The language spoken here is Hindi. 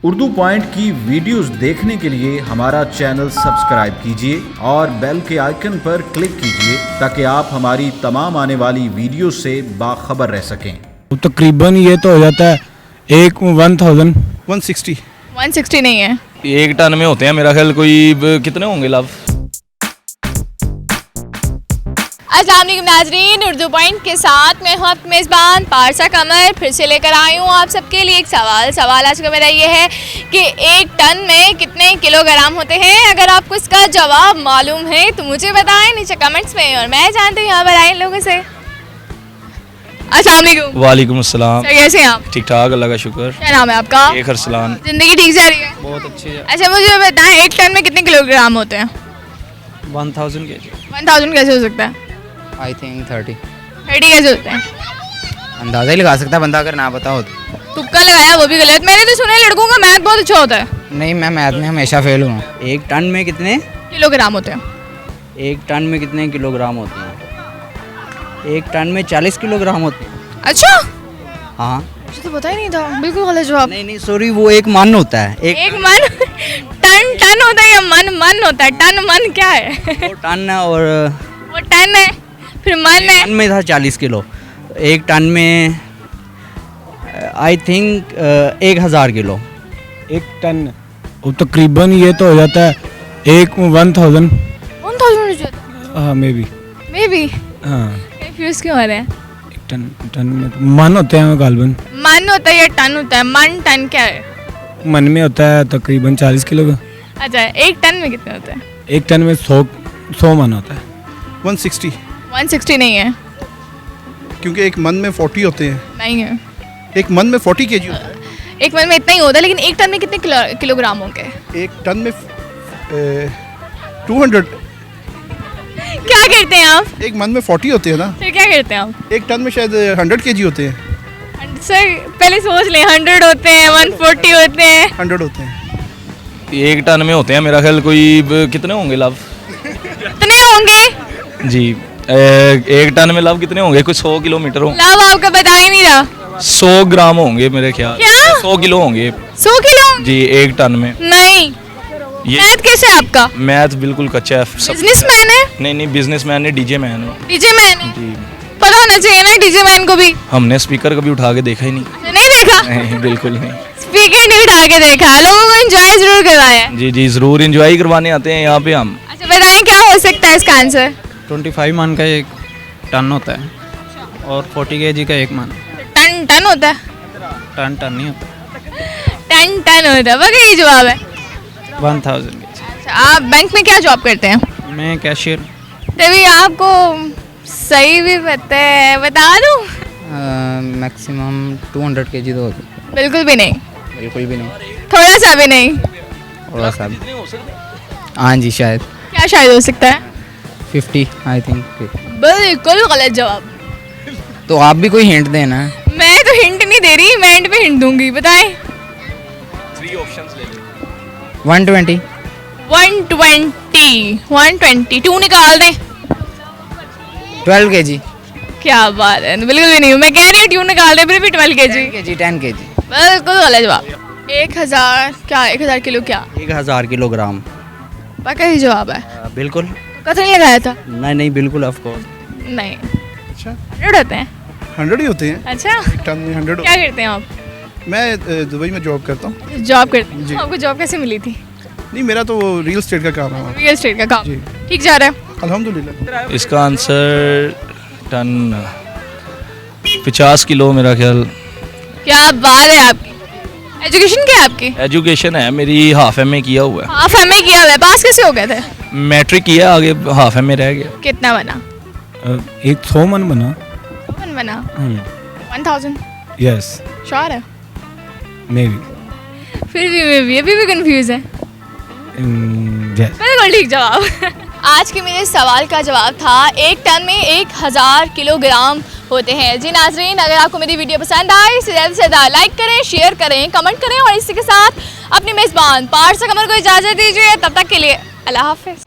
उर्दू पॉइंट की वीडियोस देखने के लिए हमारा चैनल सब्सक्राइब कीजिए और बेल के आइकन पर क्लिक कीजिए ताकि आप हमारी तमाम आने वाली वीडियो से बाखबर रह सकें। तकरीबन ये तो हो जाता है एक 160 नहीं है, एक टन में होते हैं मेरा ख्याल। कोई कितने होंगे लाभ? अस्सलाम वालेकुम नाजरीन, उर्दू पॉइंट के साथ मैं हूँ आपकी मेज़बान पारसा कमर। फिर से लेकर आई हूँ आप सबके लिए एक सवाल आज का मेरा ये है कि एक टन में कितने किलोग्राम होते हैं। अगर आपको इसका जवाब मालूम है तो मुझे बताएं नीचे कमेंट्स में, और मैं जानती हूँ यहाँ पर आए लोगों से। अस्सलाम वालेकुम। वालेकुम अस्सलाम। सर कैसे हैं आप? ठीक ठाक, अल्लाह का शुक्र। क्या नाम है आपका? एक अरसलान। जिंदगी ठीक जा रही है? बहुत अच्छी है। अच्छा मुझे बताएं एक टन में कितने किलोग्राम होते हैं? 1000 kg। 1000 कैसे हो सकता है? आई थिंक 30 कैसे होते हैं? अंदाज़ा ही लगा सकता है बंदा अगर ना पता हो तो। तुक्का लगाया वो भी गलत। मैंने तो सुना है लड़कों का मैथ बहुत अच्छा होता है। नहीं, मैं मैथ में हमेशा फेल हुआ। एक टन में कितने किलोग्राम होते हैं? एक टन में कितने किलोग्राम होते हैं? एक टन में 40 किलोग्राम होते हैं। अच्छा, हाँ। मुझे तो पता ही नहीं था। बिल्कुल गलत जवाब। नहीं सॉरी, वो एक मन होता है। एक मन टन होता है या मन होता है? टन मन क्या है? वो टन और वो टन है, फिर मन है। टन में था 40 किलो। एक टन में आई थिंक 1000 किलो। एक टन तकरीबन ये तो हो जाता है एक 1000। 1000 हाँ मे बी। हाँ कंफ्यूज क्यों हो रहे हैं? एक टन में तो मन होते हैं गालबन। मन होता है या टन होता है? मन टन क्या है? मन में होता है तकरीबन 40 किलो का। अच्छा, एक टन में कितने होते हैं? एक टन में 100 मन होता है। 160 नहीं है। क्योंकि एक मन में 40 होते हैं। नहीं है, एक मन में 40 kg होता है। एक मन में इतना ही होता है, लेकिन एक टन में कितने किलोग्राम होंगे? एक टन में 200। क्या करते हैं आप? एक मन में 40 होते हैं ना, फिर क्या करते हैं आप? एक टन में शायद 100 kg होते हैं। सर पहले सोच लें, 100 होते हैं, 140 होते हैं। 100 होते हैं। एक टन में होते हैं मेरा ख्याल। कोई कितने होंगे लाभ? कितने होंगे जी एक टन में लाभ कितने होंगे? कुछ 100 किलोमीटर हो। लाभ आपका बता ही नहीं रहा। 100 ग्राम होंगे मेरे ख्याल। क्या? 100 किलो होंगे 100 किलो? जी एक टन में। नहीं, ये मैथ कैसे है आपका? मैथ बिल्कुल कच्चा है। बिजनेसमैन है? नहीं बिजनेसमैन है, डीजे मैन है। डीजे मैन है? जी पता होना चाहिए ना डीजे मैन को भी। हमने स्पीकर कभी उठा के देखा ही नहीं। नहीं देखा? नहीं बिल्कुल नहीं। स्पीकर नहीं उठा के देखा, लोगों को एंजॉय जरूर करवाया है। जी जरूर एंजॉय करवाने आते हैं यहाँ पे हम। अच्छा बताएं क्या हो सकता है इसका आंसर? 25 मन का एक टन होता है और 40 kg का एक मन। टन होता है? टन नहीं होता। टन होता है, बस यही जवाब है। 1000 kg। अच्छा, आप बैंक में क्या जॉब करते हैं? मैं कैशियर। तभी आपको सही भी पता है, बता दूं? मैक्सिमम 200 kg तो होते हैं। बिल्कुल भी नहीं। बिल्कुल भी नहीं। थोड़ा सा भी नहीं। थोड़ा सा भी। हाँ जी, शायद क्या शायद हो सकता है? 50 आई थिंक। बिल्कुल गलत जवाब। तो आप भी कोई हिंट देना। मैं तो हिंट नहीं दे रही, मैं एंड पे हिंट दूंगी। बताएं। 120। 120 2 निकाल दें। 12 kg। क्या बात है, बिल्कुल भी नहीं। मैं कह रही हूँ ट्यून निकाल दे, फिर भी 12 kg। 10 kg। बिल्कुल गलत जवाब। 1000 क्या? 1000 किलो क्या? 1000 किलोग्राम। पक्का ही जवाब है? बिल्कुल। कतई नहीं लगाया था? नहीं बिल्कुल ऑफ कोर्स। नहीं। अच्छा, 100 होते हैं? 100 ही होते हैं। अच्छा, एक टन में 100 क्या करते हैं आप? मैं दुबई में जॉब करता हूँ। जॉब करते हैं? जी। आपको जॉब कैसे मिली थी? नहीं, मेरा तो रियल स्टेट का काम है। रियल एस्टेट का काम जी। ठीक जा रहा है? अल्हम्दुलिल्लाह। इसका आंसर टन 50 किलो मेरा ख्याल। क्या बात है आपकी। एजुकेशन क्या है आपकी? एजुकेशन है मेरी, हाफ एमए किया हुआ है। हाफ एमए किया हुआ है। पास कैसे हो गए थे? मैट्रिक किया, आगे हाफ एमए रह गया। कितना बना? एक 100 मन बना। कौन बना? 1000 यस श्योर है? May be. फिर भी मैं भी अभी भी कंफ्यूज है। यस बिल्कुल ठीक जवाब। आज के मेरे सवाल का जवाब था एक टन में 1000 किलोग्राम होते हैं। जी नाजरीन, अगर आपको मेरी वीडियो पसंद आए इसे ज़्यादा से ज़्यादा लाइक करें, शेयर करें, कमेंट करें, और इसी के साथ अपनी मेज़बान पारसा कमर को इजाज़त दीजिए। तब तक के लिए अल्लाह हाफ़िज़।